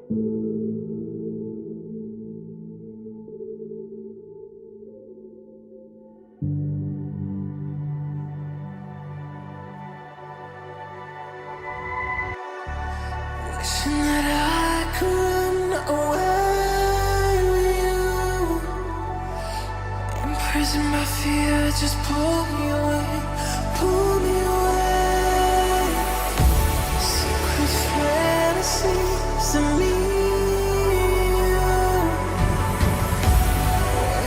Wishing that I could run away with you. Imprisoned by fear, just pull me away, pull me away. Secret fantasies of me.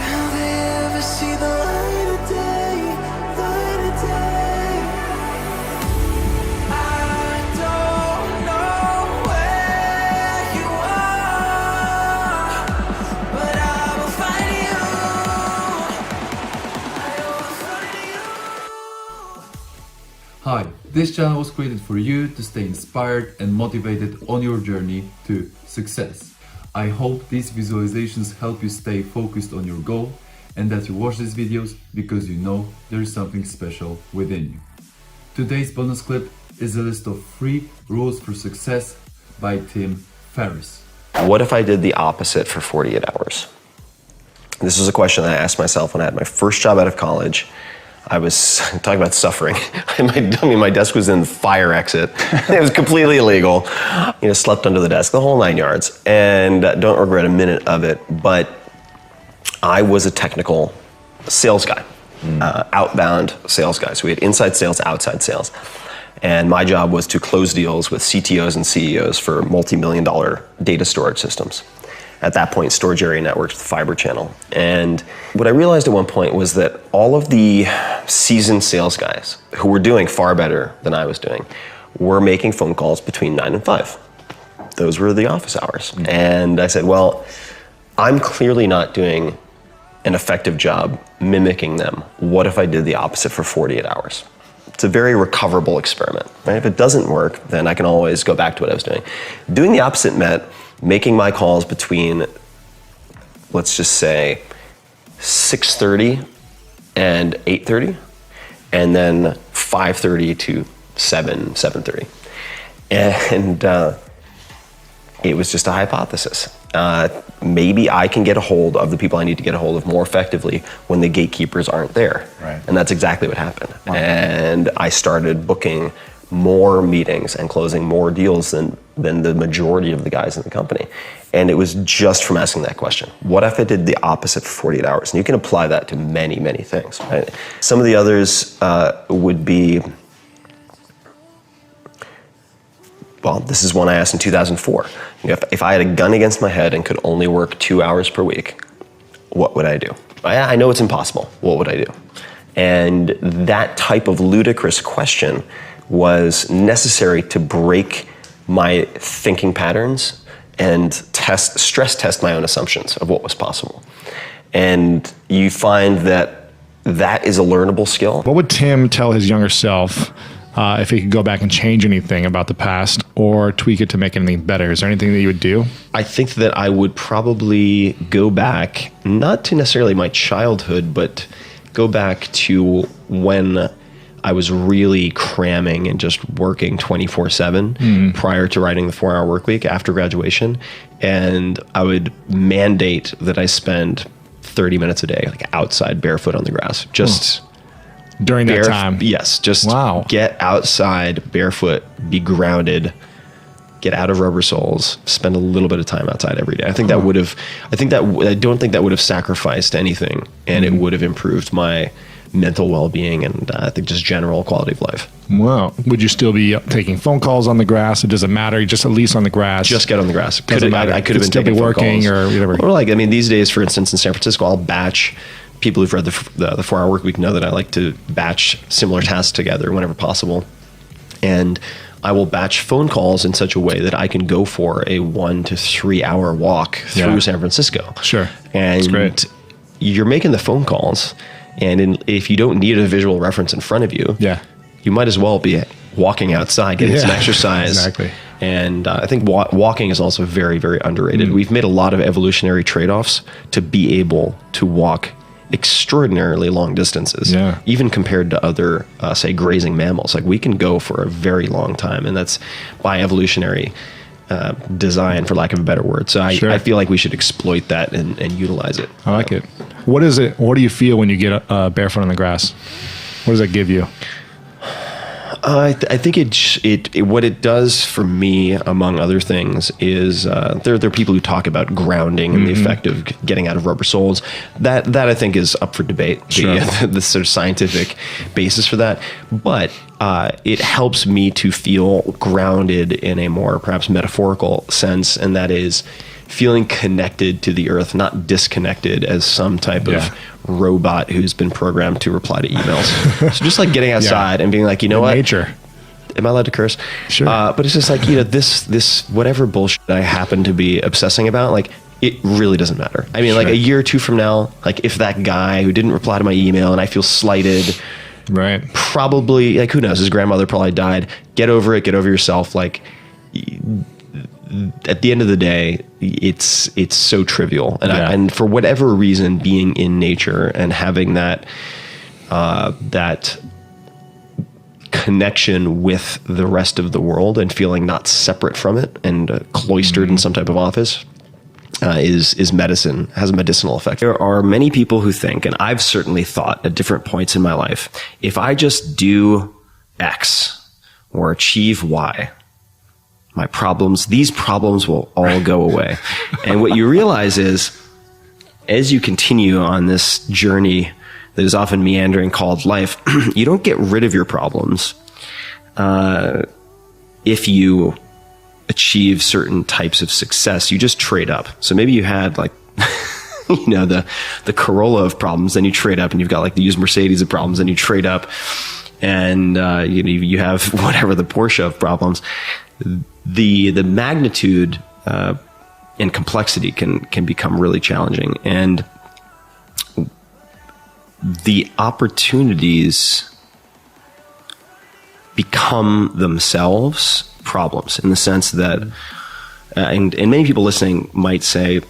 Will they ever see the light of day, light of day? I don't know where you are, but I will find you. I will find you. Hi, this channel was created for you to stay inspired and motivated on your journey to success. I hope these visualizations help you stay focused on your goal and that you watch these videos because you know there is something special within you. Today's bonus clip is a list of 3 rules for success by Tim Ferriss. What if I did the opposite for 48 hours? This was a question that I asked myself when I had my first job out of college. I was talking about suffering. My desk was in the fire exit. It was completely illegal. Slept under the desk, the whole 9 yards. And don't regret a minute of it, but I was a technical sales guy, outbound sales guy. So we had inside sales, outside sales. And my job was to close deals with CTOs and CEOs for multi-million-dollar data storage systems. At that point, storage area networks with fiber channel. And what I realized at one point was that all of the seasoned sales guys who were doing far better than I was doing were making phone calls between 9 and 5. Those were the office hours. And I said, well, I'm clearly not doing an effective job mimicking them. What if I did the opposite for 48 hours? It's a very recoverable experiment, right? If it doesn't work, then I can always go back to what I was doing. Doing the opposite meant making my calls between, let's just say, 6:30 and 8:30, and then 5:30 to 7:30. And it was just a hypothesis. Maybe I can get a hold of the people I need to get a hold of more effectively when the gatekeepers aren't there. Right. And that's exactly what happened. Wow. And I started booking more meetings and closing more deals than the majority of the guys in the company. And it was just from asking that question. What if I did the opposite for 48 hours? And you can apply that to many, many things. Right? Some of the others would be, well, this is one I asked in 2004. If I had a gun against my head and could only work 2 hours per week, what would I do? I know it's impossible. What would I do? And that type of ludicrous question was necessary to break my thinking patterns and stress test my own assumptions of what was possible. And you find that that is a learnable skill. What would Tim tell his younger self if he could go back and change anything about the past or tweak it to make anything better? Is there anything that you would do? I think that I would probably go back, not to necessarily my childhood, but go back to when I was really cramming and just working 24/7 prior to writing the 4-hour work week after graduation. And I would mandate that I spend 30 minutes a day, like outside barefoot on the grass, just during that time? Yes. Just Wow. Get outside barefoot, be grounded, get out of rubber soles, spend a little bit of time outside every day. I think that would have, I don't think that would have sacrificed anything, and it would have improved my mental well-being and I think just general quality of life. Wow. Would you still be taking phone calls on the grass? It doesn't matter. Just at least on the grass. Just get on the grass. Doesn't matter. I could have been still taking be phone working calls. or whatever. Or like, I mean, these days, for instance, in San Francisco, I'll batch. People who've read the 4-hour work week know that I like to batch similar tasks together whenever possible. And I will batch phone calls in such a way that I can go for a 1 to 3 hour walk through San Francisco. Sure. And That's great. You're making the phone calls, and if you don't need a visual reference in front of you, you might as well be walking outside, getting some exercise. Exactly. And I think walking is also very, very underrated. We've made a lot of evolutionary trade-offs to be able to walk extraordinarily long distances, even compared to other, say, grazing mammals. Like, we can go for a very long time, and that's by evolutionary design, for lack of a better word. So Sure. I feel like we should exploit that and utilize it. I like it. What is it? What do you feel when you get barefoot on the grass? What does that give you? I think what it does for me, among other things, is there are people who talk about grounding and the effect of getting out of rubber soles. That I think is up for debate. Sure. The sort of scientific basis for that, but it helps me to feel grounded in a more perhaps metaphorical sense, and that is feeling connected to the earth, not disconnected as some type of robot who's been programmed to reply to emails. So just like getting outside and being like, you know what? Nature. Am I allowed to curse? Sure. But it's just like, this whatever bullshit I happen to be obsessing about, like, it really doesn't matter. I mean, like Sure. a year or two from now, like if that guy who didn't reply to my email and I feel slighted, Right. probably, like, who knows, his grandmother probably died. Get over it. Get over yourself. Like, at the end of the day, it's so trivial, and Yeah. and for whatever reason, being in nature and having that that connection with the rest of the world and feeling not separate from it and cloistered in some type of office is medicine, has a medicinal effect. There are many people who think, and I've certainly thought at different points in my life, if I just do X or achieve Y, these problems will all go away. And what you realize is, as you continue on this journey that is often meandering called life, you don't get rid of your problems if you achieve certain types of success. You just trade up. So maybe you had like, you know, the Corolla of problems, then you trade up, and you've got like the used Mercedes of problems, and you trade up, and you have whatever, the Porsche of problems. The magnitude and complexity can become really challenging, and the opportunities become themselves problems, in the sense that and many people listening might say,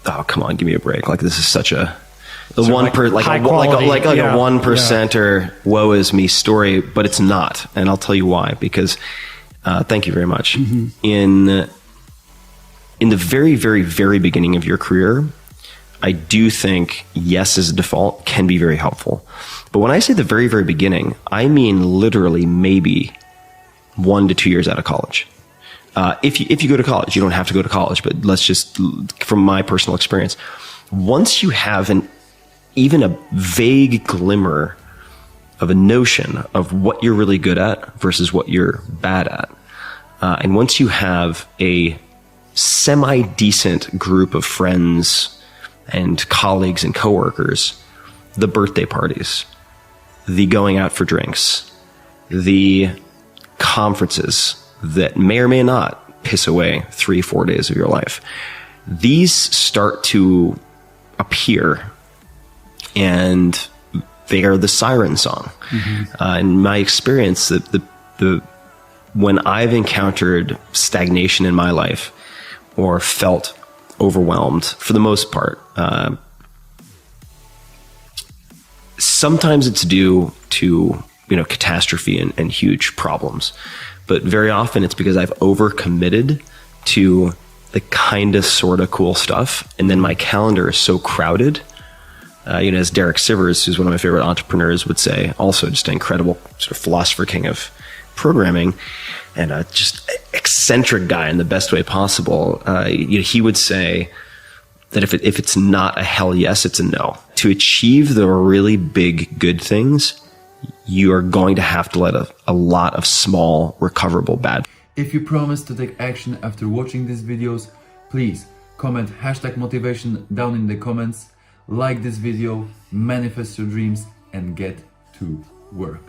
oh, come on, give me a break, like this is such a high quality, a 1%er woe is me story, but it's not, and I'll tell you why. Because thank you very much. In the very, very, very beginning of your career, I do think yes as a default can be very helpful. But when I say the very, very beginning, I mean literally maybe 1 to 2 years out of college. If you go to college, you don't have to go to college, but let's just, from my personal experience, once you have even a vague glimmer of a notion of what you're really good at versus what you're bad at, and once you have a semi-decent group of friends and colleagues and coworkers, the birthday parties, the going out for drinks, the conferences that may or may not piss away 3-4 days of your life, these start to appear, and they are the siren song. In my experience, when I've encountered stagnation in my life or felt overwhelmed, for the most part, sometimes it's due to catastrophe and huge problems, but very often it's because I've overcommitted to the kind of sort of cool stuff, and then my calendar is so crowded. As Derek Sivers, who's one of my favorite entrepreneurs, would say, also just an incredible sort of philosopher king of programming, and just eccentric guy in the best way possible. He would say that if it's not a hell yes, it's a no. To achieve the really big good things, you are going to have to let a lot of small recoverable bad. If you promise to take action after watching these videos, please comment #motivation down in the comments, like this video, manifest your dreams, and get to work.